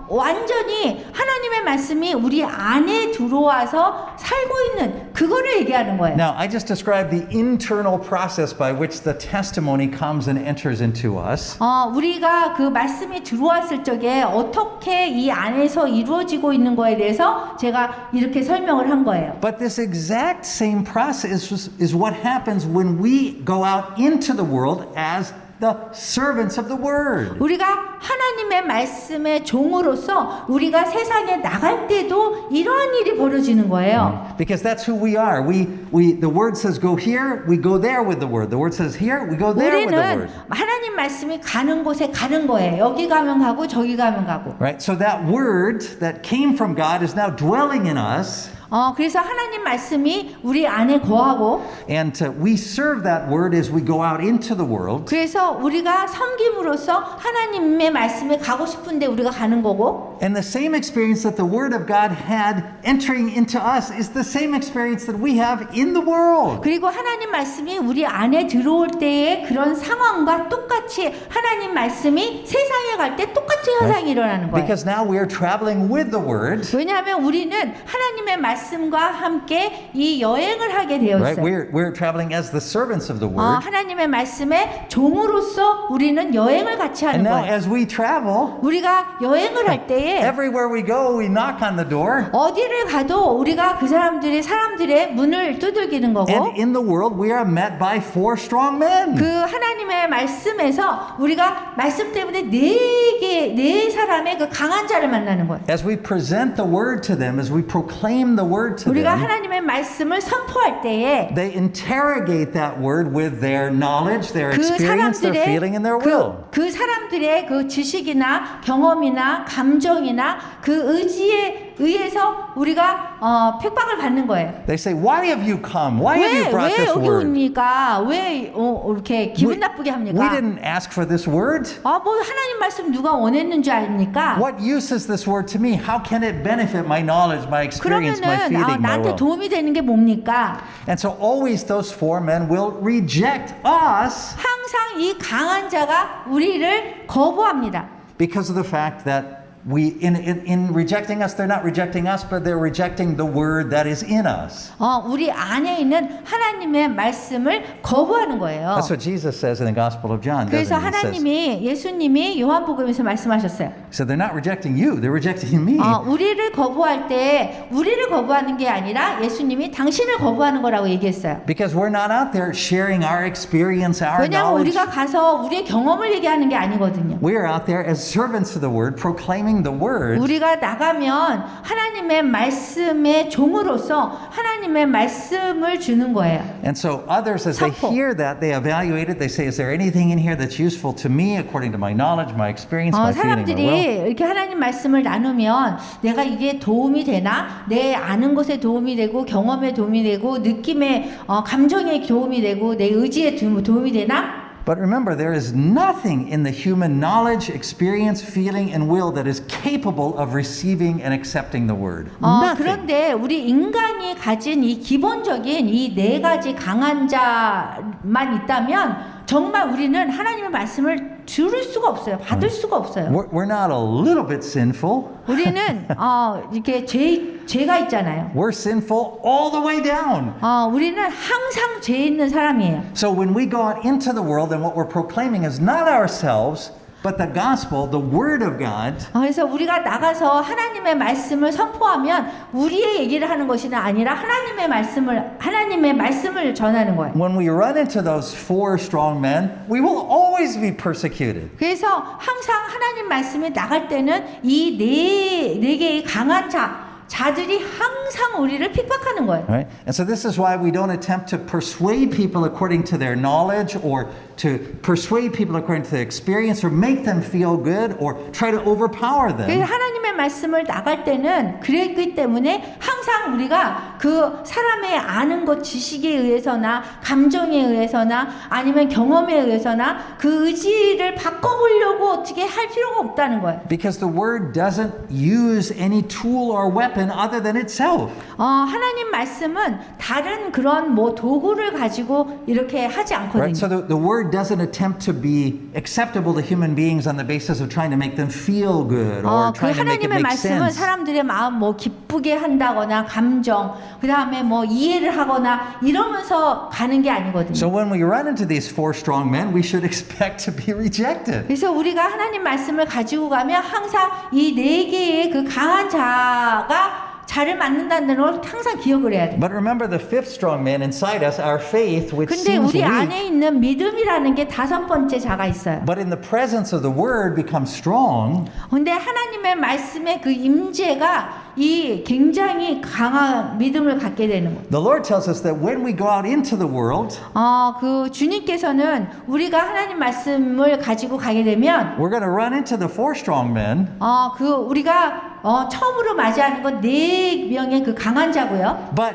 [SPEAKER 2] 완전히 하나님의 말씀이 우리 안에 들어와서 살고 있는 그거를 얘기하는 거예요.
[SPEAKER 1] Now, I just described the internal process by which the testimony comes and enters into us.
[SPEAKER 2] 우리가 그 말씀이 들어왔을 적에 어떻게 이 안에서 이루어지고 있는 거에 대해서 제가 이렇게 설명을 한 거예요.
[SPEAKER 1] But this exact same process is what happens when we go out into the world as the servants of the word.
[SPEAKER 2] 우리가 하나님의 말씀의 종으로서 우리가 세상에 나갈 때도 이러한 일이 벌어지는 거예요.
[SPEAKER 1] Because that's who we are. The word says go here, we go there with the word. The word says here, we go there with the
[SPEAKER 2] 우리는
[SPEAKER 1] word.
[SPEAKER 2] 하나님 말씀이 가는 곳에 가는 거예요. 여기 가면 가고 저기 가면 가고.
[SPEAKER 1] Right? So that word that came from God is now dwelling in us.
[SPEAKER 2] 그래서 하나님 말씀이 우리 안에 거하고
[SPEAKER 1] And we serve that word as we go out into the world.
[SPEAKER 2] 그래서 우리가 섬김으로써 하나님의 말씀에 가고 싶은데 우리가 가는 거고
[SPEAKER 1] And the same experience that the word of God had entering into us is the same experience that we have in the world.
[SPEAKER 2] 그리고 하나님 말씀이 우리 안에 들어올 때의 그런 상황과 똑같이 하나님 말씀이 세상에 갈 때 똑같이 현상이 일어나는 거예요.
[SPEAKER 1] Because now we are traveling with the word.
[SPEAKER 2] 왜냐하면 우리는 하나님의 말씀과 함께 이 여행을 하게 되어
[SPEAKER 1] Right?
[SPEAKER 2] 있어요.
[SPEAKER 1] We're traveling as the servants of the word.
[SPEAKER 2] 하나님의 말씀의 종으로서 우리는 여행을 같이
[SPEAKER 1] And
[SPEAKER 2] 하는
[SPEAKER 1] now
[SPEAKER 2] 거예요.
[SPEAKER 1] as we travel,
[SPEAKER 2] 우리가 여행을 할 때에
[SPEAKER 1] everywhere we go, we knock on the door.
[SPEAKER 2] 어디를 가도 우리가 그 사람들의 문을 두들기는 거고
[SPEAKER 1] And in the world, we are met by 4 strong men.
[SPEAKER 2] 그 하나님의 말씀에서 우리가 말씀 때문에 네 사람의 그 강한 자를 만나는 거예요.
[SPEAKER 1] As we present the word to them, as we proclaim the word to
[SPEAKER 2] 우리가
[SPEAKER 1] them,
[SPEAKER 2] 하나님의 말씀을 선포할 때에
[SPEAKER 1] they interrogate that word with their knowledge, their
[SPEAKER 2] 그
[SPEAKER 1] experience, their feeling, and their will.
[SPEAKER 2] 그 사람들의 그 지식이나 경험이나 감정이나 그 의지에 의해서 우리가 핍박을 받는 거예요.
[SPEAKER 1] They say, "Why have you come? Why have you brought
[SPEAKER 2] 왜
[SPEAKER 1] this
[SPEAKER 2] 여기
[SPEAKER 1] word?
[SPEAKER 2] 옵니까? 왜 이렇게 기분 나쁘게
[SPEAKER 1] We
[SPEAKER 2] 합니까?
[SPEAKER 1] didn't ask for this word.
[SPEAKER 2] 뭐 하나님 말씀 누가 원했는 줄 아닙니까?
[SPEAKER 1] What use is this word to me? How can it benefit my knowledge, my experience, my
[SPEAKER 2] 그러면은
[SPEAKER 1] feeling, my
[SPEAKER 2] 나한테
[SPEAKER 1] will?"
[SPEAKER 2] 도움이 되는 게 뭡니까?
[SPEAKER 1] And so always those 4 men will reject us
[SPEAKER 2] 항상 이 강한 자가 우리를 거부합니다.
[SPEAKER 1] because of the fact that in rejecting us, they're not rejecting us, but they're rejecting the word that is in us.
[SPEAKER 2] 우리 안에 있는 하나님의 말씀을 거부하는 거예요.
[SPEAKER 1] That's what Jesus says in the Gospel of John, doesn't
[SPEAKER 2] 그래서
[SPEAKER 1] he?
[SPEAKER 2] 예수님이 요한복음에서 말씀하셨어요.
[SPEAKER 1] So they're not rejecting you, they're rejecting me.
[SPEAKER 2] 우리를 거부할 때 우리를 거부하는 게 아니라 예수님이 당신을 거부하는 거라고 얘기했어요.
[SPEAKER 1] Because we're not out there sharing our experience, our
[SPEAKER 2] 왜냐하면
[SPEAKER 1] knowledge.
[SPEAKER 2] 우리가 가서 우리의 경험을 얘기하는 게 아니거든요.
[SPEAKER 1] We are out there as servants of the word, proclaiming the word.
[SPEAKER 2] 우리가 나가면 하나님의 말씀의 종으로서 하나님의 말씀을 주는 거예요.
[SPEAKER 1] And so others, as they
[SPEAKER 2] 선포.
[SPEAKER 1] hear that, they evaluate it. They say, is there anything in here that's useful to me according to my knowledge, my experience, my feeling, my will?
[SPEAKER 2] 사람들이 이렇게 하나님 말씀을 나누면 내가 이게 도움이 되나? 내 아는 것에 도움이 되고 경험에 도움이 되고 느낌에 감정에 도움이 되고 내 의지에 도움이 되나?
[SPEAKER 1] But remember, there is nothing in the human knowledge, experience, feeling, and will that is capable of receiving and accepting the word. Nothing.
[SPEAKER 2] 그런데 우리 인간이 가진 이 기본적인 이 4가지 강한 자만 있다면 정말 우리는 하나님의 말씀을 들을 수가 없어요. 받을 수가 없어요.
[SPEAKER 1] We're not a little bit sinful.
[SPEAKER 2] 우리는 이렇게 죄가 있잖아요.
[SPEAKER 1] We're sinful all the way down.
[SPEAKER 2] 우리는 항상 죄 있는 사람이에요.
[SPEAKER 1] So when we go out into the world, and what we're proclaiming is not ourselves, but the gospel, the word of God.
[SPEAKER 2] 그래서 우리가 나가서 하나님의 말씀을 선포하면 우리의 얘기를 하는 것이 아니라 하나님의 말씀을 전하는 거예요.
[SPEAKER 1] When we run into those 4 strong men, we will always be persecuted.
[SPEAKER 2] 그래서 항상 하나님 말씀이 나갈 때는 이 네 개의 강한 자들이 항상 우리를 핍박하는 거예요.
[SPEAKER 1] Right? And so this is why we don't attempt to persuade people according to their knowledge or to persuade people according to their experience or make them feel good or try to overpower
[SPEAKER 2] 그래서
[SPEAKER 1] them.
[SPEAKER 2] 하나님의 말씀을 나갈 때는 그랬기 때문에 항상 우리가 그 사람의 아는 것 지식에 의해서나 감정에 의해서나 아니면 경험에 의해서나 그 의지를 바꿔보려고 어떻게 할 필요가 없다는 거예요.
[SPEAKER 1] Because the word doesn't use any tool or weapon other than itself.
[SPEAKER 2] 하나님 말씀은 다른 그런 도구를 가지고 이렇게 하지 않거든요.
[SPEAKER 1] Right? So the word doesn't attempt to be acceptable to human beings on the basis of trying to make them feel good or
[SPEAKER 2] 그
[SPEAKER 1] trying to make it
[SPEAKER 2] 하나님의
[SPEAKER 1] make
[SPEAKER 2] 말씀은
[SPEAKER 1] sense.
[SPEAKER 2] 사람들의 마음 기쁘게 한다거나 하거나 감정, 그 다음에 뭐 이해를 하거나 이러면서 가는 게 아니거든요.
[SPEAKER 1] So when we run into these four strong men, we should expect to be rejected.
[SPEAKER 2] 그래서 우리가 하나님 말씀을 가지고 가면 항상 이 네 개의 그 강한 자가 자를 만든다는 걸 항상 기억을 해야 돼요.
[SPEAKER 1] But remember the fifth strong man inside us, our faith, which
[SPEAKER 2] 근데
[SPEAKER 1] seems
[SPEAKER 2] 우리
[SPEAKER 1] weak,
[SPEAKER 2] 안에 있는 믿음이라는 게 다섯 번째 자가 있어요.
[SPEAKER 1] but in the presence of the word becomes strong.
[SPEAKER 2] 근데 하나님의 말씀의 그 임재가 이 굉장히 강한 믿음을 갖게 되는 거예요.
[SPEAKER 1] The Lord tells us that when we go out into the world,
[SPEAKER 2] 그 주님께서는 우리가 하나님 말씀을 가지고 가게 되면
[SPEAKER 1] we're going to run into the four strong men,
[SPEAKER 2] 그 우리가 처음으로 맞이하는 건 네 명의 그 강한 자고요.
[SPEAKER 1] but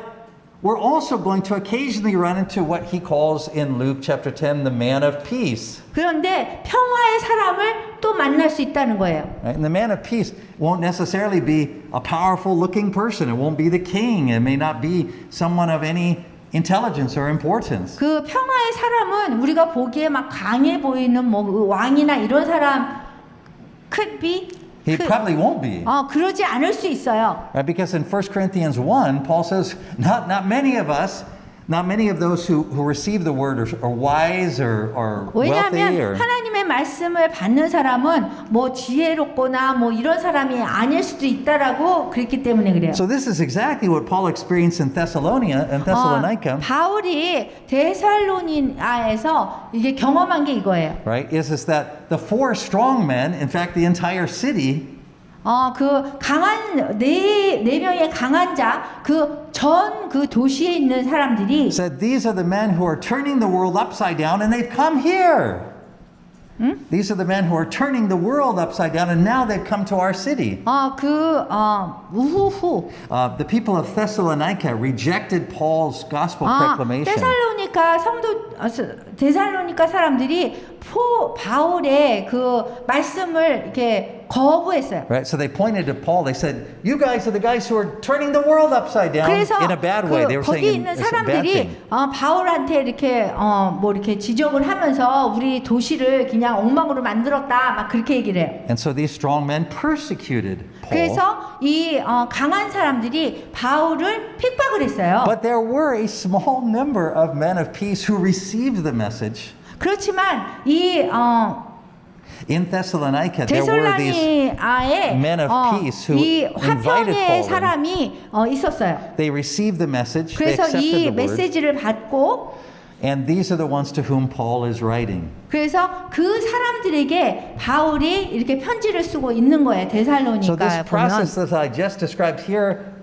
[SPEAKER 1] we're also going to occasionally run into what he calls in Luke chapter 10 the man of peace.
[SPEAKER 2] 그런데 평화의 사람을 또 만날 수 있다는 거예요.
[SPEAKER 1] Right? And the man of peace won't necessarily be a powerful looking person. It won't be the king. It may not be someone of any intelligence or importance.
[SPEAKER 2] 그 평화의 사람은 우리가 보기에 막 강해 보이는 뭐 왕이나 이런 사람 could be
[SPEAKER 1] He probably won't be.
[SPEAKER 2] 그러지 않을 수 있어요.
[SPEAKER 1] Right? Because in 1 Corinthians 1, Paul says, not many of us, not many of those who receive the word are wise or wealthy.
[SPEAKER 2] 왜냐하면
[SPEAKER 1] Or,
[SPEAKER 2] 하나님의 말씀을 받는 사람은 뭐 지혜롭거나 뭐 이런 사람이 아닐 수도 있다라고 그랬기 때문에 그래요.
[SPEAKER 1] so this is exactly what Paul experienced in Thessalonica.
[SPEAKER 2] 바울이 데살로니아에서 이게 경험한 게 이거예요.
[SPEAKER 1] Right? Is that the four strong men, in fact, the entire city,
[SPEAKER 2] 그 강한 네 명의 강한 자, 그 전 그 도시에 있는 사람들이
[SPEAKER 1] said these are the men who are turning the world upside down and they've come here. These are the men who are turning the world upside down and now they've come to our city.
[SPEAKER 2] 우후후
[SPEAKER 1] The people of Thessalonica rejected Paul's gospel proclamation.
[SPEAKER 2] 데살로니카 사람들이 바울의 그 말씀을 이렇게 거부했어요.
[SPEAKER 1] Right? So they pointed to Paul. They said, "You guys are the guys who are turning the world upside down
[SPEAKER 2] 그래서
[SPEAKER 1] in a bad way." They were
[SPEAKER 2] 거기
[SPEAKER 1] saying
[SPEAKER 2] 있는
[SPEAKER 1] it's a bad thing.
[SPEAKER 2] 사람들이 바울한테 이렇게 뭐 이렇게 지적을 하면서 우리 도시를 그냥 엉망으로 만들었다 막 그렇게 얘기를 해요.
[SPEAKER 1] And so these strong men persecuted Paul.
[SPEAKER 2] 그래서 이 강한 사람들이 바울을 핍박을 했어요.
[SPEAKER 1] But there were a small number of men of peace who received the message.
[SPEAKER 2] 그렇지만 이
[SPEAKER 1] In Thessalonica, there were these
[SPEAKER 2] 데살로니아에
[SPEAKER 1] men of peace who
[SPEAKER 2] 이
[SPEAKER 1] invited
[SPEAKER 2] 화평의
[SPEAKER 1] Paul in.
[SPEAKER 2] 사람이 있었어요.
[SPEAKER 1] They received the message. They
[SPEAKER 2] 그래서
[SPEAKER 1] accepted
[SPEAKER 2] 이
[SPEAKER 1] the word.
[SPEAKER 2] 메시지를 받고
[SPEAKER 1] And these are the ones to whom Paul is writing.
[SPEAKER 2] 그래서 그 사람들에게 바울이 이렇게 편지를 쓰고 있는 거예요.
[SPEAKER 1] So this
[SPEAKER 2] 데살로니가에 보면.
[SPEAKER 1] process that I just described here,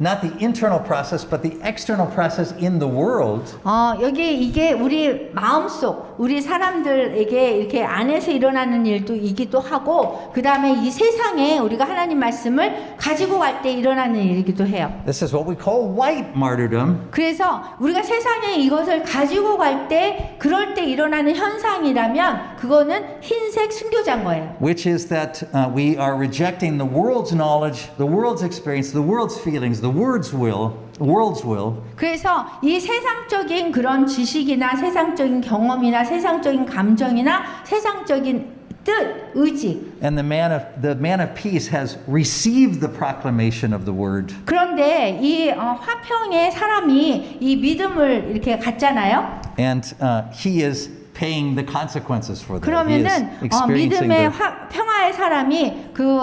[SPEAKER 1] not the internal process, but the external process in the world,
[SPEAKER 2] 여기 이게 우리 마음속, 우리 사람들에게 이렇게 안에서 일어나는 일도 이기도 하고, 그 다음에 이 세상에 우리가 하나님 말씀을 가지고 갈 때 일어나는 일이기도 해요.
[SPEAKER 1] this is what we call white martyrdom.
[SPEAKER 2] 그래서 우리가 세상에 이것을 가지고 갈 때, 그럴 때 일어나는 현상이라면, 그거는 흰색 순교자인 거예요.
[SPEAKER 1] Which is that we are rejecting the world's knowledge, the world's experience, the world's feelings, the world's will.
[SPEAKER 2] 그래서 이 세상적인 그런 지식이나 세상적인 경험이나 세상적인 감정이나 세상적인 뜻, 의지.
[SPEAKER 1] And the man of peace has received the proclamation of the word.
[SPEAKER 2] 그런데 이 화평의 사람이 이 믿음을 이렇게 갖잖아요.
[SPEAKER 1] And he is paying the consequences for that. He is
[SPEAKER 2] 그러면은
[SPEAKER 1] experiencing
[SPEAKER 2] 믿음의
[SPEAKER 1] the
[SPEAKER 2] 평화의 사람이 그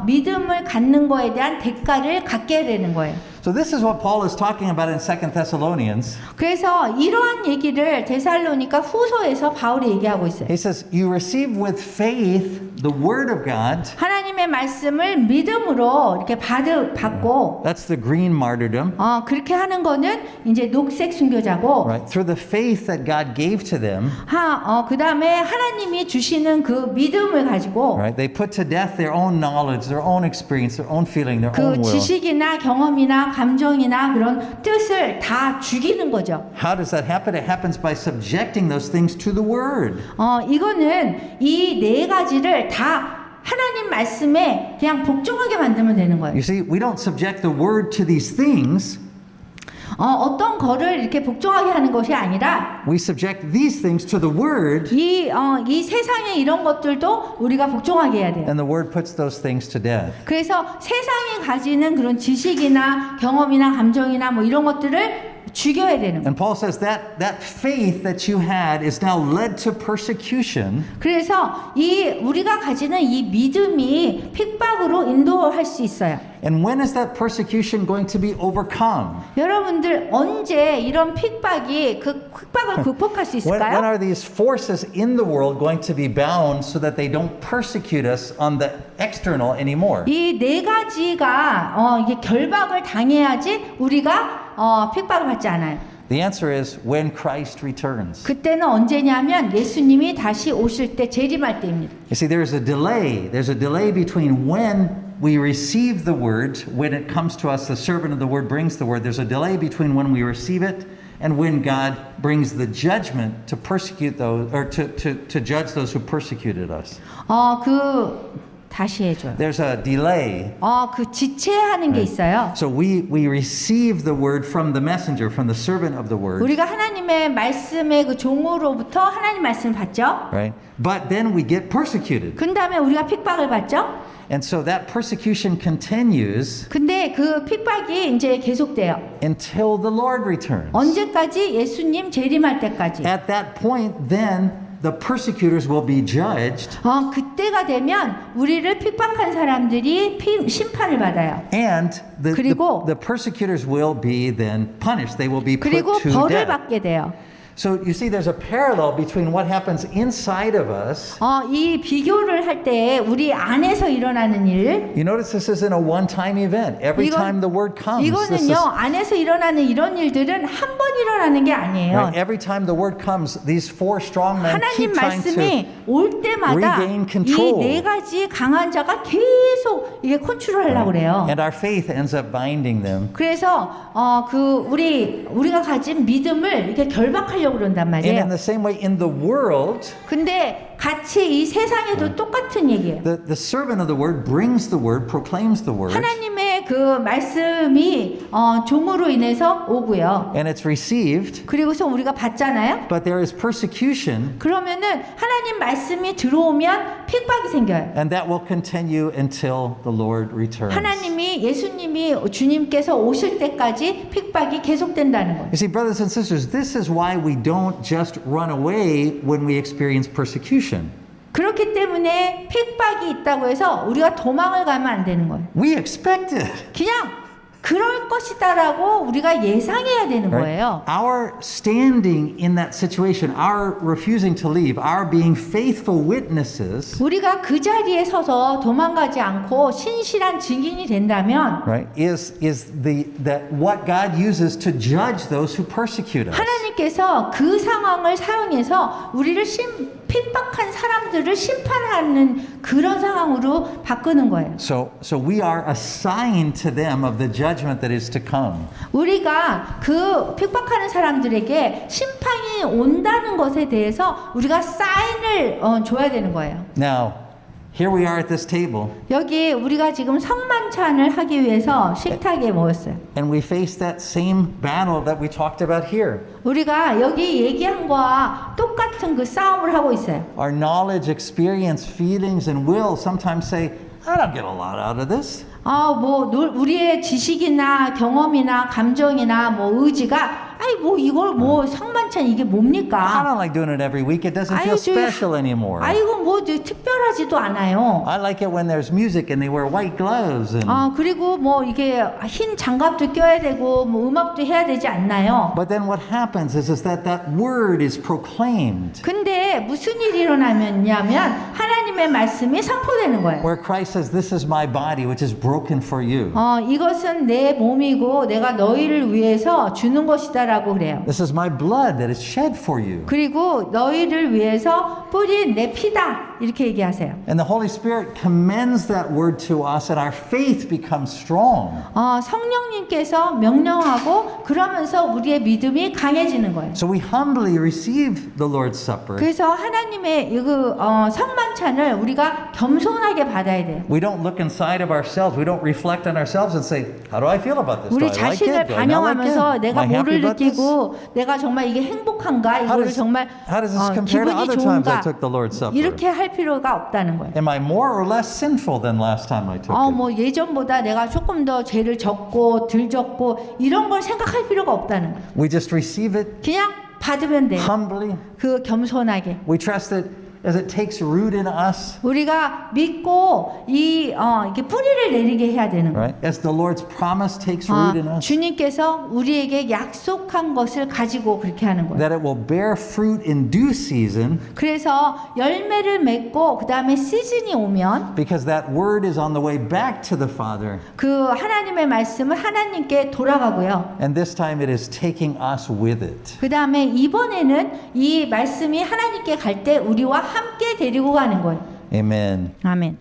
[SPEAKER 2] 믿음을 갖는 거에 대한 대가를 갖게 되는 거예요.
[SPEAKER 1] So this is what Paul is talking about in 2 Thessalonians.
[SPEAKER 2] 그래서 이러한 얘기를 데살로니가 후서에서 바울이 얘기하고 있어요.
[SPEAKER 1] He says, you receive with faith the word of God.
[SPEAKER 2] 하나님의 말씀을 믿음으로 이렇게 받고
[SPEAKER 1] That's the green martyrdom.
[SPEAKER 2] 그렇게 하는 거는 이제 녹색 순교자고
[SPEAKER 1] Right? Through the faith that God gave to them.
[SPEAKER 2] 그다음에 하나님이 주시는 그 믿음을 가지고
[SPEAKER 1] Right? They put to death their own knowledge, their own experience, their own feeling, their own
[SPEAKER 2] 그
[SPEAKER 1] will.
[SPEAKER 2] 지식이나 경험이나 감정이나 그런 뜻을 다 죽이는 거죠.
[SPEAKER 1] How does that happen? It happens by subjecting those things to the word.
[SPEAKER 2] 이거는 이 네 가지를 다 하나님 말씀에 그냥 복종하게 만들면 되는 거예요.
[SPEAKER 1] You see, we don't subject the word to these things.
[SPEAKER 2] 어떤 거를 이렇게 복종하게 하는 것이 아니라
[SPEAKER 1] we subject these things to the Word,
[SPEAKER 2] 이 세상의 이런 것들도 우리가 복종하게 해야 돼요.
[SPEAKER 1] and the Word puts those things to death.
[SPEAKER 2] 그래서 세상이 가지는 그런 지식이나 경험이나 감정이나 뭐 이런 것들을 죽여야 되는 거예요.
[SPEAKER 1] And Paul says that faith that you had is now led to persecution.
[SPEAKER 2] 그래서 우리가 가지는 이 믿음이 핍박으로 인도할 수 있어요.
[SPEAKER 1] And when is that persecution going to be overcome?
[SPEAKER 2] 여러분들 언제 이런 핍박을 극복할 수
[SPEAKER 1] When
[SPEAKER 2] 있을까요?
[SPEAKER 1] are these forces in the world going to be bound so that they don't persecute us on the external anymore?
[SPEAKER 2] 이 네 가지가 이게 결박을 당해야지 우리가 핍박을 받지 않아요.
[SPEAKER 1] The answer is when Christ returns.
[SPEAKER 2] 그때는 언제냐면 예수님이 다시 오실 때 재림할 때입니다.
[SPEAKER 1] You see, there's a delay. There's a delay between when we receive the word, when it comes to us, the servant of the word brings the word. There's a delay between when we receive it and when God brings the judgment to persecute those, or to judge those who persecuted us.
[SPEAKER 2] 다시 해줘요.
[SPEAKER 1] There's a delay.
[SPEAKER 2] 그 지체하는 게 있어요.
[SPEAKER 1] So we receive the word from the messenger, from the servant of the word,
[SPEAKER 2] 우리가 하나님의 말씀의 그 종으로부터 하나님 말씀을 받죠.
[SPEAKER 1] right? But then we get persecuted.
[SPEAKER 2] 그 다음에 우리가 핍박을 받죠.
[SPEAKER 1] And so that persecution continues
[SPEAKER 2] 근데 그 핍박이 이제 계속돼요.
[SPEAKER 1] until the Lord returns.
[SPEAKER 2] 언제까지? 예수님 재림할 때까지.
[SPEAKER 1] At that point, then the persecutors will be judged,
[SPEAKER 2] 그때가 되면 우리를 핍박한 사람들이 심판을 받아요.
[SPEAKER 1] and
[SPEAKER 2] 그리고-
[SPEAKER 1] the persecutors will be then punished. They will be put
[SPEAKER 2] 그리고
[SPEAKER 1] to
[SPEAKER 2] 벌을
[SPEAKER 1] death.
[SPEAKER 2] 받게 돼요.
[SPEAKER 1] So you see, there's a parallel between what happens inside of us.
[SPEAKER 2] 이 비교를 할 때 우리 안에서 일어나는 일,
[SPEAKER 1] You notice this isn't a one-time event. Every time the word comes, this
[SPEAKER 2] 이거는요
[SPEAKER 1] is,
[SPEAKER 2] 안에서 일어나는 이런 일들은 한 번 일어나는 게 아니에요.
[SPEAKER 1] right? Every time the word comes, these four strong men
[SPEAKER 2] 하나님
[SPEAKER 1] keep trying to
[SPEAKER 2] 말씀이 올 때마다
[SPEAKER 1] regain
[SPEAKER 2] 이
[SPEAKER 1] control.
[SPEAKER 2] 네 가지 강한 자가 계속 이게 컨트롤하려고 그래요.
[SPEAKER 1] And our faith ends up binding them.
[SPEAKER 2] 그래서 우리가 가진 믿음을 이렇게 결박하려고 그런단
[SPEAKER 1] And in
[SPEAKER 2] 말이에요.
[SPEAKER 1] the same way, in the world,
[SPEAKER 2] 근데 같이 이 세상에도 똑같은 얘기예요.
[SPEAKER 1] the servant of the word brings the word, proclaims the word,
[SPEAKER 2] 하나님의 그 말씀이 종으로 인해서 오고요.
[SPEAKER 1] and it's received.
[SPEAKER 2] 그리고서 우리가 받잖아요.
[SPEAKER 1] But there is persecution,
[SPEAKER 2] 그러면은 하나님 말씀이 들어오면 핍박이 생겨요.
[SPEAKER 1] and that will continue until the Lord returns.
[SPEAKER 2] 예수님이 주님께서 오실 때까지 핍박이 계속된다는 거예요.
[SPEAKER 1] You see, brothers and sisters, this is why we don't just run away when we experience persecution.
[SPEAKER 2] 그렇기 때문에 핍박이 있다고 해서 우리가 도망을 가면 안 되는 거예요.
[SPEAKER 1] We expect it.
[SPEAKER 2] 그냥 그럴 것이다라고 우리가 예상해야 되는
[SPEAKER 1] Right?
[SPEAKER 2] 거예요.
[SPEAKER 1] Our standing in that situation, our refusing to leave, our being faithful witnesses,
[SPEAKER 2] 우리가 그 자리에 서서 도망가지 않고 신실한 증인이 된다면
[SPEAKER 1] right, is that what God uses to judge those who persecute us.
[SPEAKER 2] 하나님께서 그 상황을 사용해서 우리를 핍박한 사람들을 심판하는 그런 상황으로 바꾸는 거예요.
[SPEAKER 1] So we are a sign to them of the judgment that is to come.
[SPEAKER 2] 우리가 그 핍박하는 사람들에게 심판이 온다는 것에 대해서 우리가 사인을 줘야 되는 거예요.
[SPEAKER 1] Now, here we are at this table,
[SPEAKER 2] 여기 우리가 지금 성만찬을 하기 위해서 식탁에 모였어요.
[SPEAKER 1] and we face that same battle that we talked about here.
[SPEAKER 2] 우리가 여기 얘기한 거와 똑같은 그 싸움을 하고 있어요.
[SPEAKER 1] Our knowledge, experience, feelings, and will sometimes say, I don't get a lot out of this.
[SPEAKER 2] 우리의 지식이나 경험이나 감정이나 의지가 이걸 성만찬 이게
[SPEAKER 1] I
[SPEAKER 2] 뭡니까?
[SPEAKER 1] don't like doing it every week. It doesn't feel special anymore.
[SPEAKER 2] 특별하지도 않아요.
[SPEAKER 1] I like it when there's music and they wear white gloves. And,
[SPEAKER 2] 그리고 이게 흰 장갑도 껴야 되고 음악도 해야 되지 않나요?
[SPEAKER 1] but then what happens is that word is proclaimed.
[SPEAKER 2] 근데 무슨 일이 일어나면냐면 하나님의 말씀이 선포되는 거예요.
[SPEAKER 1] Where Christ says, this is my body which is broken for you.
[SPEAKER 2] 이것은 내 몸이고 내가 너희를 위해서 주는 것이다라고 그래요.
[SPEAKER 1] This is my blood that is shed for you.
[SPEAKER 2] 그리고 너희를 위해서 뿌린 내 피다 이렇게 얘기하세요.
[SPEAKER 1] And the Holy Spirit commends that word to us, and our faith becomes strong.
[SPEAKER 2] 성령님께서 명령하고 그러면서 우리의 믿음이 강해지는 거예요.
[SPEAKER 1] So we humbly receive the Lord's Supper.
[SPEAKER 2] 그래서 하나님의 그 성만찬을 우리가 겸손하게 받아야 돼요.
[SPEAKER 1] We don't look inside of ourselves. We don't reflect on ourselves and say, "How do I feel about this? Do
[SPEAKER 2] 우리
[SPEAKER 1] I like
[SPEAKER 2] 자신을
[SPEAKER 1] it? Do I not like
[SPEAKER 2] 반영하면서
[SPEAKER 1] it?
[SPEAKER 2] 내가
[SPEAKER 1] Am I happy
[SPEAKER 2] 뭐를
[SPEAKER 1] about this?"
[SPEAKER 2] 느끼고 내가 정말 이게 행복한가
[SPEAKER 1] How
[SPEAKER 2] 이거를
[SPEAKER 1] does-
[SPEAKER 2] 정말
[SPEAKER 1] how does this compare to
[SPEAKER 2] 기분이
[SPEAKER 1] other times I
[SPEAKER 2] 좋은가
[SPEAKER 1] took the Lord's Supper?
[SPEAKER 2] 이렇게 할 필요가 없다는 거예요.
[SPEAKER 1] Am I more or less sinful than last time I took it?
[SPEAKER 2] 뭐 예전보다 내가 조금 더 죄를 적고 덜 적고 이런 걸 생각할 필요가 없다는 거예요.
[SPEAKER 1] We just receive it
[SPEAKER 2] 그냥 받으면 돼요.
[SPEAKER 1] humbly.
[SPEAKER 2] 그 겸손하게.
[SPEAKER 1] We trust that as it takes root in us,
[SPEAKER 2] 우리가 믿고 이렇게 뿌리를 내리게 해야 되는 거예요.
[SPEAKER 1] right? As the Lord's promise takes root in us,
[SPEAKER 2] 주님께서 우리에게 약속한 것을 가지고 그렇게 하는 거예요.
[SPEAKER 1] that it will bear fruit in due season,
[SPEAKER 2] 그래서 열매를 맺고 그 다음에 시즌이 오면
[SPEAKER 1] because that word is on the way back to the Father,
[SPEAKER 2] 그 하나님의 말씀은 하나님께 돌아가고요.
[SPEAKER 1] and this time it is taking us with it.
[SPEAKER 2] 그 다음에 이번에는 이 말씀이 하나님께 갈 때 우리와 함께 데리고 가는 거예요.
[SPEAKER 1] Amen.
[SPEAKER 2] 아멘.